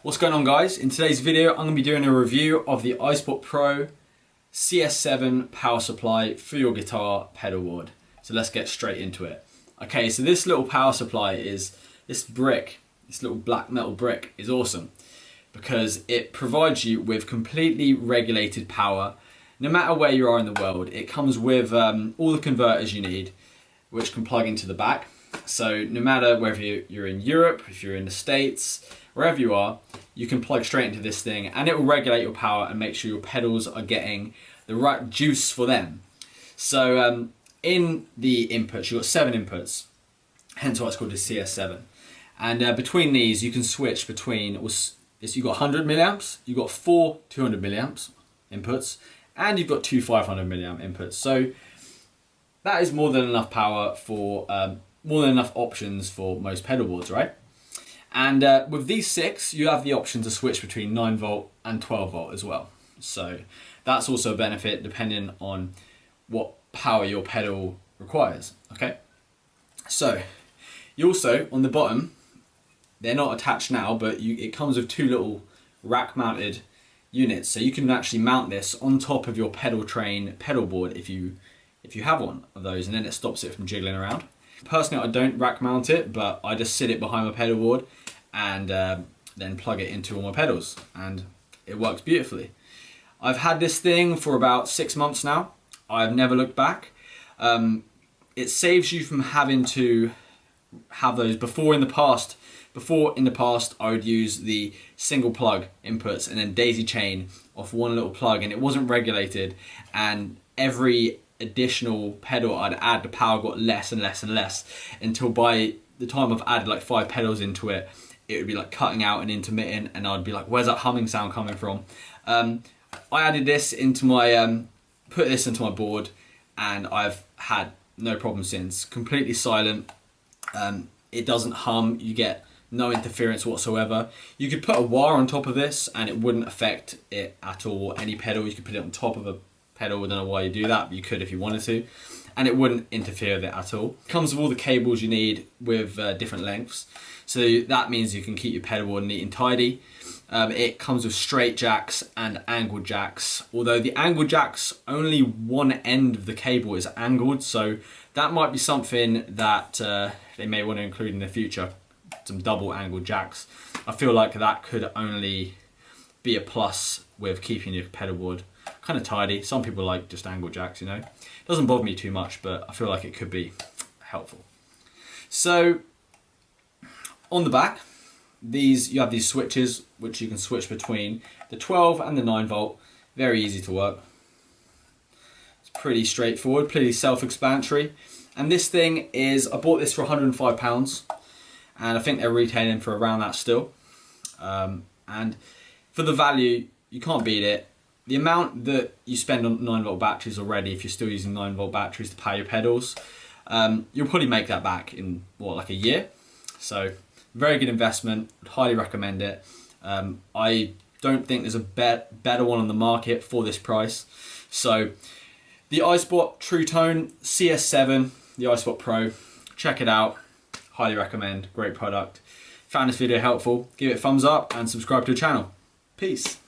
What's going on, guys? In today's video I'm going to be doing a review of the iSport Pro CS7 power supply for your guitar pedal board. So let's get straight into it. Okay, so this little power supply is this brick, this little black metal brick is awesome because it provides you with completely regulated power no matter where you are in the world. It comes with all the converters you need, which can plug into the back. So no matter whether you're in Europe, if you're in the States, wherever you are, you can plug straight into this thing and it will regulate your power and make sure your pedals are getting the right juice for them. So in the inputs, you've got 7 inputs, hence why it's called the CS7. And between these, you can switch between, you've got 100 milliamps, you've got 4 200 milliamps inputs, and you've got 2 500 milliamp inputs. So that is more than enough power for, more than enough options for most pedal boards, right? And with these 6, you have the option to switch between 9 volt and 12 volt as well. So that's also a benefit depending on what power your pedal requires, okay? So you also, on the bottom, they're not attached now, but it comes with 2 little rack mounted units. So you can actually mount this on top of your pedal train pedal board if you have one of those, and then it stops it from jiggling around. Personally, I don't rack mount it, but I just sit it behind my pedal board and then plug it into all my pedals, and it works beautifully. I've had this thing for about 6 months now. I've never looked back. It saves you from having to have those. Before in the past, I would use the single plug inputs and then daisy chain off one little plug, and it wasn't regulated, and every additional pedal I'd add, the power got less and less and less, until by the time I've added like 5 pedals into it, it would be like cutting out and intermittent, and I'd be like, where's that humming sound coming from? I added this into my, put this into my board, and I've had no problem since. Completely silent, it doesn't hum, you get no interference whatsoever. You could put a wire on top of this and it wouldn't affect it at all. Any pedal, you could put it on top of a pedal. I don't know why you do that, but you could if you wanted to, and it wouldn't interfere with it at all. It comes with all the cables you need with different lengths, so that means you can keep your pedal board neat and tidy. It comes with straight jacks and angled jacks, although the angled jacks, only one end of the cable is angled, so that might be something that they may want to include in the future, some double angled jacks. I feel like that could only be a plus with keeping your pedal board kind of tidy. Some people like just angle jacks, you know. Doesn't bother me too much, but I feel like it could be helpful. So on the back, you have these switches which you can switch between the 12 and the 9 volt. Very easy to work. It's pretty straightforward, pretty self-explanatory. And this thing is, I bought this for £105, and I think they're retailing for around that still. And for the value, you can't beat it. The amount that you spend on 9 volt batteries already, if you're still using 9 volt batteries to power your pedals, you'll probably make that back in, what, like a year? So very good investment, would highly recommend it. I don't think there's a better one on the market for this price. So the iSport Truetone CS7, the iSport Pro, check it out, highly recommend, great product. Found this video helpful, give it a thumbs up and subscribe to the channel. Peace.